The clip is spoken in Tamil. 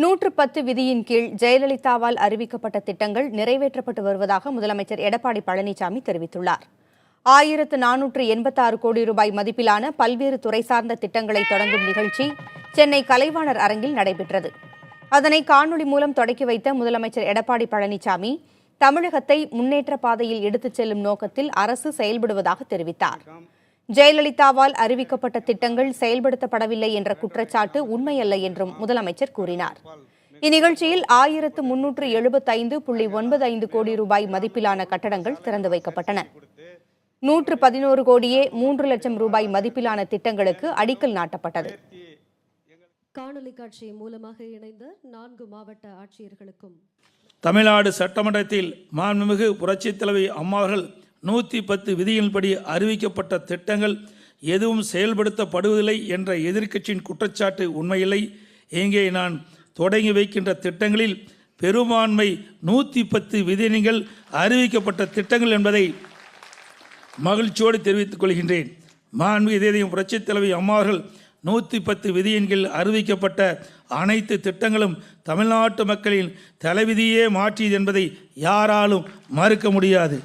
110 விதியின் கீழ் ஜெயலலிதாவால் அறிவிக்கப்பட்ட திட்டங்கள் நிறைவேற்றப்பட்டு வருவதாக முதலமைச்சர் எடப்பாடி பழனிசாமி தெரிவித்துள்ளார். 1486 கோடி ரூபாய் மதிப்பிலான பல்வேறு துறை சார்ந்த திட்டங்களை தொடங்கும் நிகழ்ச்சி சென்னை கலைவாணர் அரங்கில் நடைபெற்றது. அதனை காணொலி மூலம் தொடக்கி வைத்த முதலமைச்சர் எடப்பாடி பழனிசாமி, தமிழகத்தை முன்னேற்ற பாதையில் எடுத்துச் செல்லும் நோக்கத்தில் அரசு செயல்படுவதாக தெரிவித்தார். ஜெயலலிதாவால் அறிவிக்கப்பட்ட திட்டங்கள் செயல்படுத்தப்படவில்லை என்ற குற்றச்சாட்டு உண்மையல்ல என்றும் முதலமைச்சர் கூறினார். இந்நிகழ்ச்சியில் 1375.95 கோடி ரூபாய் மதிப்பிலான கட்டடங்கள் திறந்து வைக்கப்பட்டன. 111 கோடியே 3 லட்சம் ரூபாய் மதிப்பிலான திட்டங்களுக்கு அடிக்கல் நாட்டப்பட்டது. காணொலி காட்சி மூலமாக இணைந்த 4 மாவட்ட ஆட்சியர்களுக்கும் தமிழ்நாடு சட்டமன்றத்தில் மாண்புமிகு புரட்சித் தலைவி அம்மா அவர்கள் 110 விதியின்படி அறிவிக்கப்பட்ட திட்டங்கள் எதுவும் செயல்படுத்தப்படுவதில்லை என்ற எதிர்க்கட்சியின் குற்றச்சாட்டு உண்மையில்லை. இங்கே நான் தொடங்கி வைக்கின்ற திட்டங்களில் பெரும்பான்மை 110 விதிகள் அறிவிக்கப்பட்ட திட்டங்கள் என்பதை மகிழ்ச்சியோடு தெரிவித்துக் கொள்கின்றேன். மாண்புமிகு இதயம் புரட்சித் தலைவி அம்மா அவர்கள் 110 விதியின் கீழ் அறிவிக்கப்பட்ட அனைத்து திட்டங்களும் தமிழ்நாட்டு மக்களின் தலைவிதியே மாற்றியது என்பதை யாராலும் மறுக்க முடியாது.